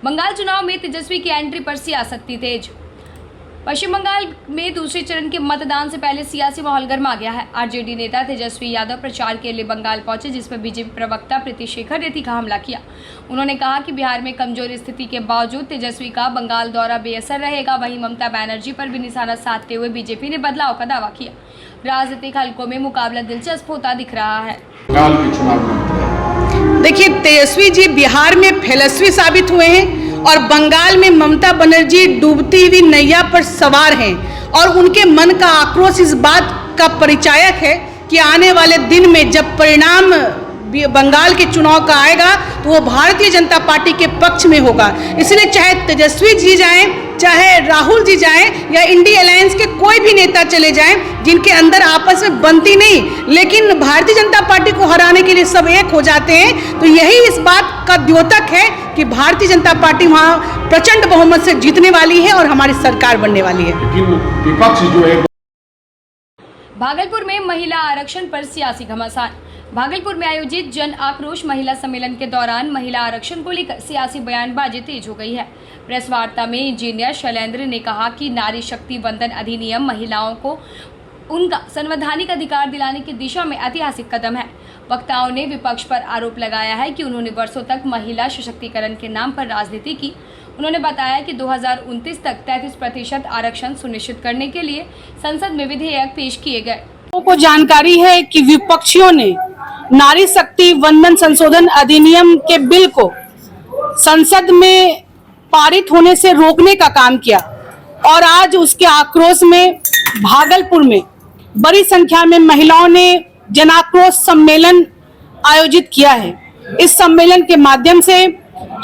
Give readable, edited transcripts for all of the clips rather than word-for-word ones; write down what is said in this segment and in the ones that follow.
बंगाल चुनाव में तेजस्वी की एंट्री पर सियासत तेज। पश्चिम बंगाल में दूसरे चरण के मतदान से पहले सियासी माहौल गर्मा गया है। आरजेडी नेता तेजस्वी यादव प्रचार के लिए बंगाल पहुंचे, जिसमें बीजेपी प्रवक्ता प्रीति शेखर रेड्डी का हमला किया। उन्होंने कहा कि बिहार में कमजोर स्थिति के बावजूद तेजस्वी का बंगाल दौरा बेअसर रहेगा। वहीं ममता बनर्जी पर भी निशाना साधते हुए बीजेपी ने बदलाव का दावा किया। राजनीतिक हलकों में मुकाबला दिलचस्प होता दिख रहा है। देखिए, तेजस्वी जी बिहार में फेलस्वी साबित हुए हैं और बंगाल में ममता बनर्जी डूबती हुई नैया पर सवार हैं और उनके मन का आक्रोश इस बात का परिचायक है कि आने वाले दिन में जब परिणाम बंगाल के चुनाव का आएगा तो वो भारतीय जनता पार्टी के पक्ष में होगा। इसलिए चाहे तेजस्वी जी जाएं, चाहे राहुल जी जाएं या इंडिया अलायंस के कोई भी नेता चले जाएं, जिनके अंदर आपस में बनती नहीं लेकिन भारतीय जनता पार्टी को हराने के लिए सब एक हो जाते हैं, तो यही इस बात का द्योतक है कि भारतीय जनता पार्टी वहाँ प्रचंड बहुमत से जीतने वाली है और हमारी सरकार बनने वाली है। विपक्ष जो है भागलपुर में महिला आरक्षण पर सियासी घमासान। भागलपुर में आयोजित जन आक्रोश महिला सम्मेलन के दौरान महिला आरक्षण को लेकर सियासी बयानबाजी तेज हो गई है। प्रेस वार्ता में इंजीनियर शैलेंद्र ने कहा कि नारी शक्ति वंदन अधिनियम महिलाओं को उनका संवैधानिक अधिकार दिलाने की दिशा में ऐतिहासिक कदम है। वक्ताओं ने विपक्ष पर आरोप लगाया है कि उन्होंने वर्षों तक महिला सशक्तिकरण के नाम पर राजनीति की। उन्होंने बताया कि 2029 तक 33% आरक्षण सुनिश्चित करने के लिए संसद में विधेयक पेश किए गए। लोगों को जानकारी है कि विपक्षियों ने नारी शक्ति वंदन संशोधन अधिनियम के बिल को संसद में पारित होने से रोकने का काम किया और आज उसके आक्रोश में भागलपुर में बड़ी संख्या में महिलाओं ने जनाक्रोश सम्मेलन आयोजित किया है। इस सम्मेलन के माध्यम से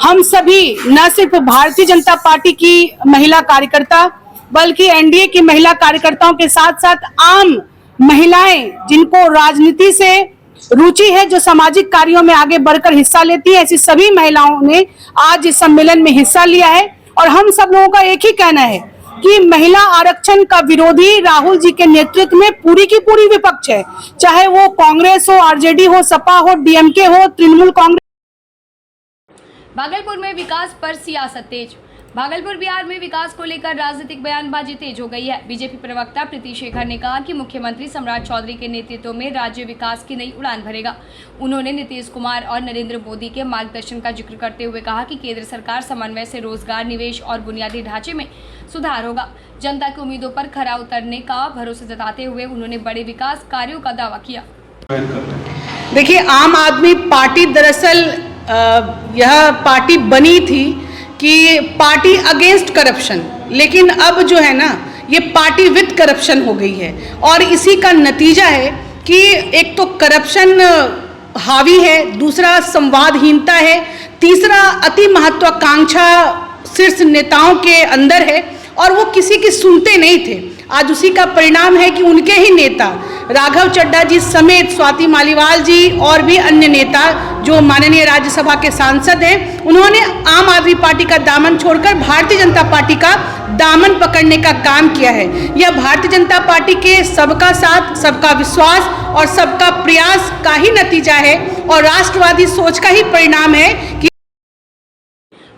हम सभी न सिर्फ भारतीय जनता पार्टी की महिला कार्यकर्ता बल्कि एनडीए की महिला कार्यकर्ताओं के साथ साथ आम महिलाएं जिनको राजनीति से रुचि है, जो सामाजिक कार्यों में आगे बढ़कर हिस्सा लेती है, ऐसी सभी महिलाओं ने आज इस सम्मेलन में हिस्सा लिया है। और हम सब लोगों का एक ही कहना है कि महिला आरक्षण का विरोधी राहुल जी के नेतृत्व में पूरी की पूरी विपक्ष है, चाहे वो कांग्रेस हो, आरजेडी हो, सपा हो, डीएमके हो, तृणमूल कांग्रेस। भागलपुर में विकास पर सियासत तेज। भागलपुर बिहार में विकास को लेकर राजनीतिक बयानबाजी तेज हो गई है। बीजेपी प्रवक्ता प्रीति शेखर ने कहा कि मुख्यमंत्री सम्राट चौधरी के नेतृत्व में राज्य विकास की नई उड़ान भरेगा। उन्होंने नीतीश कुमार और नरेंद्र मोदी के मार्गदर्शन का जिक्र करते हुए कहा कि केंद्र सरकार समन्वय से रोजगार, निवेश और बुनियादी ढांचे में सुधार होगा। जनता की उम्मीदों पर खरा उतरने का भरोसा जताते हुए उन्होंने बड़े विकास कार्यों का दावा किया। देखिए, आम आदमी पार्टी दरअसल यह पार्टी बनी थी कि पार्टी अगेंस्ट करप्शन, लेकिन अब जो है ना ये पार्टी विद करप्शन हो गई है और इसी का नतीजा है कि एक तो करप्शन हावी है, दूसरा संवादहीनता है, तीसरा अति महत्वाकांक्षा शीर्ष नेताओं के अंदर है और वो किसी की सुनते नहीं थे। आज उसी का परिणाम है कि उनके ही नेता राघव चड्ढा जी समेत स्वाति मालीवाल जी और भी अन्य नेता जो माननीय राज्यसभा के सांसद हैं, उन्होंने आम आदमी पार्टी का दामन छोड़कर भारतीय जनता पार्टी का दामन पकड़ने का काम किया है। यह भारतीय जनता पार्टी के सबका साथ, सबका विश्वास और सबका प्रयास का ही नतीजा है और राष्ट्रवादी सोच का ही परिणाम है कि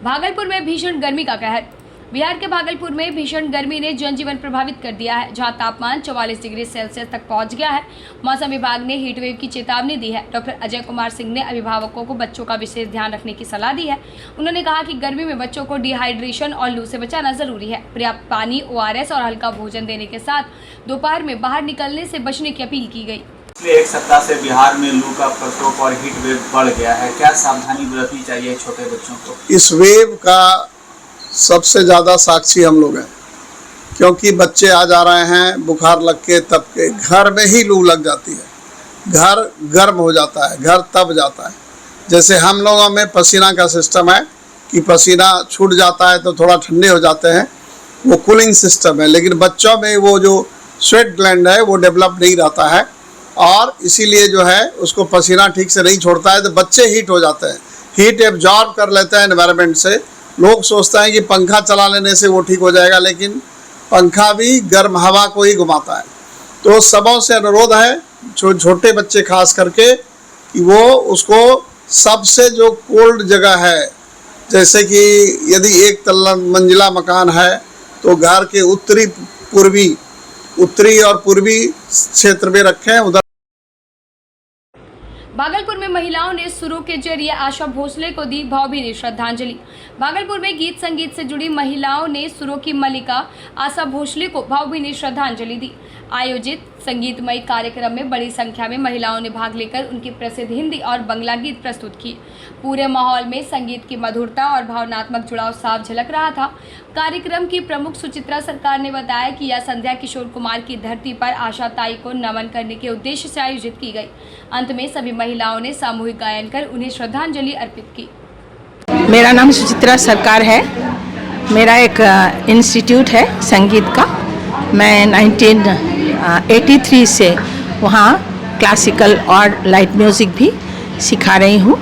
भागलपुर में भीषण गर्मी का कहर। बिहार के भागलपुर में भीषण गर्मी ने जनजीवन प्रभावित कर दिया है, जहां तापमान 44 डिग्री सेल्सियस तक पहुंच गया है। मौसम विभाग ने हीट वेव की चेतावनी दी है। डॉक्टर अजय कुमार सिंह ने अभिभावकों को बच्चों का विशेष ध्यान रखने की सलाह दी है। उन्होंने कहा कि गर्मी में बच्चों को डिहाइड्रेशन और लू से बचाना जरूरी है। पर्याप्त पानी, ORS और हल्का भोजन देने के साथ दोपहर में बाहर निकलने से बचने की अपील की गई। पिछले एक सप्ताह से बिहार में लू का प्रकोप और हीट वेव बढ़ गया है। क्या सावधानी बरतनी चाहिए छोटे बच्चों को? इस वेव का सबसे ज़्यादा साक्षी हम लोग हैं, क्योंकि बच्चे आ जा रहे हैं बुखार लग के तब के, घर में ही लू लग जाती है, घर गर्म हो जाता है, घर तब जाता है। जैसे हम लोगों में पसीना का सिस्टम है कि पसीना छूट जाता है तो थोड़ा ठंडे हो जाते हैं, वो कूलिंग सिस्टम है, लेकिन बच्चों में वो जो स्वेट ग्लैंड है वो डेवलप नहीं रहता है और इसीलिए जो है उसको पसीना ठीक से नहीं छोड़ता है तो बच्चे हीट हो जाते हैं, हीट एब्जॉर्ब कर लेते हैं एनवायरनमेंट से। लोग सोचते हैं कि पंखा चला लेने से वो ठीक हो जाएगा, लेकिन पंखा भी गर्म हवा को ही घुमाता है। तो सबों से अनुरोध है, छोटे बच्चे खास करके, कि वो उसको सबसे जो कोल्ड जगह है जैसे कि यदि एक तल्ला मंजिला मकान है तो घर के उत्तरी और पूर्वी क्षेत्र में रखें। उधर भागलपुर में महिलाओं ने सुरों के जरिए आशा भोसले को दी भावभीनी श्रद्धांजलि। भागलपुर में गीत संगीत से जुड़ी महिलाओं ने सुरों की मल्लिका आशा भोसले को भावभीनी श्रद्धांजलि दी। आयोजित संगीतमय कार्यक्रम में बड़ी संख्या में महिलाओं ने भाग लेकर उनकी प्रसिद्ध हिंदी और बंगला गीत प्रस्तुत किए। पूरे माहौल में संगीत की मधुरता और भावनात्मक जुड़ाव साफ झलक रहा था। कार्यक्रम की प्रमुख सुचित्रा सरकार ने बताया कि यह संध्या किशोर कुमार की धरती पर आशा ताई को नमन करने के उद्देश्य से आयोजित की गई। अंत में सभी महिलाओं ने सामूहिक गायन कर उन्हें श्रद्धांजलि अर्पित की। मेरा नाम सुचित्रा सरकार है। मेरा एक इंस्टीट्यूट है संगीत का। मैं 1983 से वहाँ क्लासिकल और लाइट म्यूज़िक भी सिखा रही हूँ।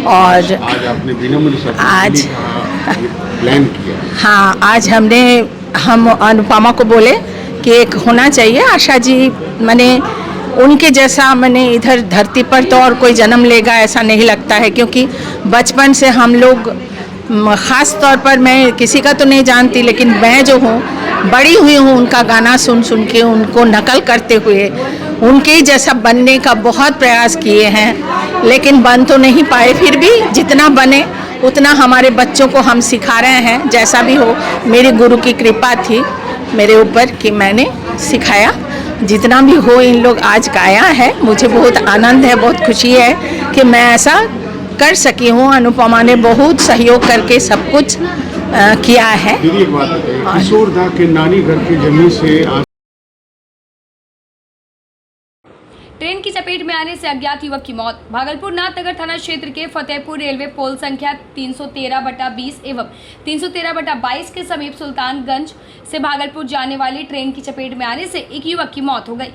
और आज आपने विनम्र आज प्लान किया। हाँ, आज हम अनुपमा को बोले कि एक होना चाहिए आशा जी, मैंने उनके जैसा मैंने इधर धरती पर तो और कोई जन्म लेगा ऐसा नहीं लगता है, क्योंकि बचपन से हम लोग, ख़ास तौर पर मैं किसी का तो नहीं जानती, लेकिन मैं जो हूँ बड़ी हुई हूँ उनका गाना सुन सुन के, उनको नकल करते हुए उनके ही जैसा बनने का बहुत प्रयास किए हैं, लेकिन बन तो नहीं पाए। फिर भी जितना बने उतना हमारे बच्चों को हम सिखा रहे हैं। जैसा भी हो, मेरी गुरु की कृपा थी मेरे ऊपर कि मैंने सिखाया। जितना भी हो, इन लोग आज गाया है, मुझे बहुत आनंद है, बहुत खुशी है कि मैं ऐसा कर सकी हूँ। अनुपमा ने बहुत सहयोग करके सब कुछ किया है। दीदी एक बात बताइए, किशोरदा के नानी घर की जमीन से आज ट्रेन की चपेट में आने से अज्ञात युवक की मौत। भागलपुर नाथनगर थाना क्षेत्र के फतेहपुर रेलवे पोल संख्या 313/20 एवं 313/22 के समीप सुल्तानगंज से भागलपुर जाने वाली ट्रेन की चपेट में आने से एक युवक की मौत हो गई।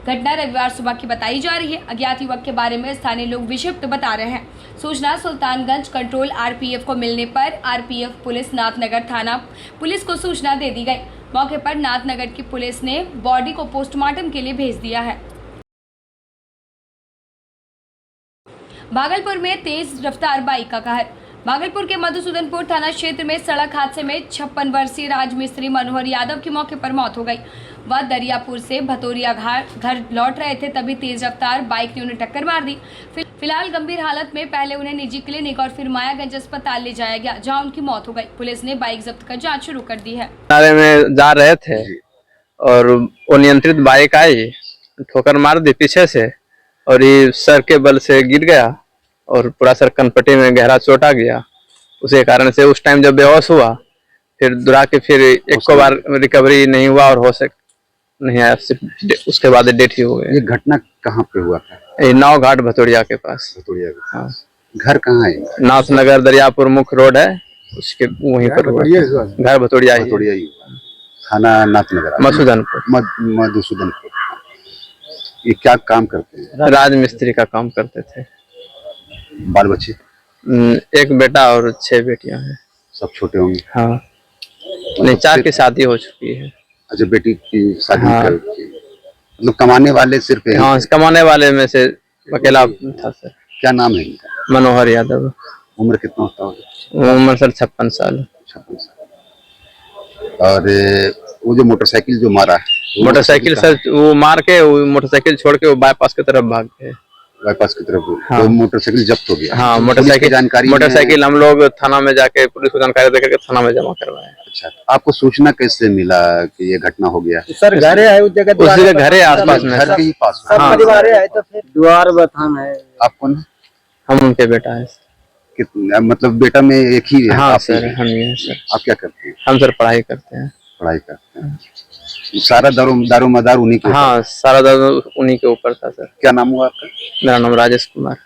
घटना रविवार सुबह की बताई जा रही है। अज्ञात युवक के बारे में स्थानीय लोग विक्षिप्त बता रहे हैं। सूचना सुल्तानगंज कंट्रोल आरपीएफ को मिलने पर आरपीएफ पुलिस नाथनगर थाना पुलिस को सूचना दे दी गई। मौके पर नाथनगर की पुलिस ने बॉडी को पोस्टमार्टम के लिए भेज दिया है। भागलपुर में तेज रफ्तार बाइक का कहर। भागलपुर के मधुसूदनपुर थाना क्षेत्र में सड़क हादसे में 56 वर्षीय राजमिस्त्री मनोहर यादव की मौके पर मौत हो गई। वह दरियापुर से भतोरिया घर लौट रहे थे, तभी तेज रफ्तार बाइक ने उन्हें टक्कर मार दी। फिलहाल गंभीर हालत में पहले उन्हें निजी क्लिनिक और फिर मायागंज अस्पताल ले जाया गया, जहां उनकी मौत हो गई। पुलिस ने बाइक जब्त कर जाँच शुरू कर दी है। नारे में जा रहे थे और अनियंत्रित बाइक आई, ठोकर मार दी पीछे से और ये सर के बल से गिर गया और पूरा सर कनपट्टी में गहरा चोट आ गया। उसी कारण से उस टाइम जब बेहोश हुआ, फिर दुरा के फिर एक को बार रिकवरी नहीं हुआ और होश नहीं आया, उसके बाद डेथ ही हो गई। ये घटना कहाँ पे हुआ था? ये नाव घाट भतोरिया के पास। भतोरिया के हाँ, घर कहाँ है? नाथनगर दरियापुर मुख्य रोड है, उसके वहीं पर हुआ। घर भतोरिया ही, थाना नाथनगर, मधुसूदनपुर। ये क्या काम करते हैं? राजमिस्त्री का काम करते थे। बाल बच्चे? एक बेटा और 6 बेटियां हैं। सब छोटे होंगे? हाँ, नहीं, 4 की शादी हो चुकी है। अच्छा, बेटी की शादी हाँ। मतलब कमाने वाले सिर्फ? हाँ, कमाने वाले में से अकेला था सर। क्या नाम है इनका? मनोहर यादव। उम्र कितना होता होगा? उम्र सर 56 साल। 56 साल। और वो जो मोटरसाइकिल जो मारा है, मोटरसाइकिल सर वो मार के वो मोटरसाइकिल छोड़ के वो बाईपास की तरफ भाग गए। बाईपास की तरफ? हाँ। तो मोटरसाइकिल जब्त हो गया? हाँ, मोटरसाइकिल जानकारी, मोटरसाइकिल हम लोग थाना में जाके पुलिस को जानकारी देकर के थाना में जमा करवाए। अच्छा, आपको सूचना कैसे मिला कि ये घटना हो गया? सर घरे है उस जगह, उस जगह घरे आसपास में घर के ही पास? सब परिवार है, तो फिर द्वार बथान है। आप कौन? हम उनके बेटा है। कितना मतलब बेटा में एक ही है? हाँ आप सर, ही? हम ही हैं सर। आप क्या करते हैं? हम सर पढ़ाई करते हैं। पढ़ाई करते हैं। सारा दारोमदार उन्हीं के? हाँ, सारा दर्द उन्हीं के ऊपर था सर। क्या नाम हुआ आपका? मेरा नाम राजेश कुमार।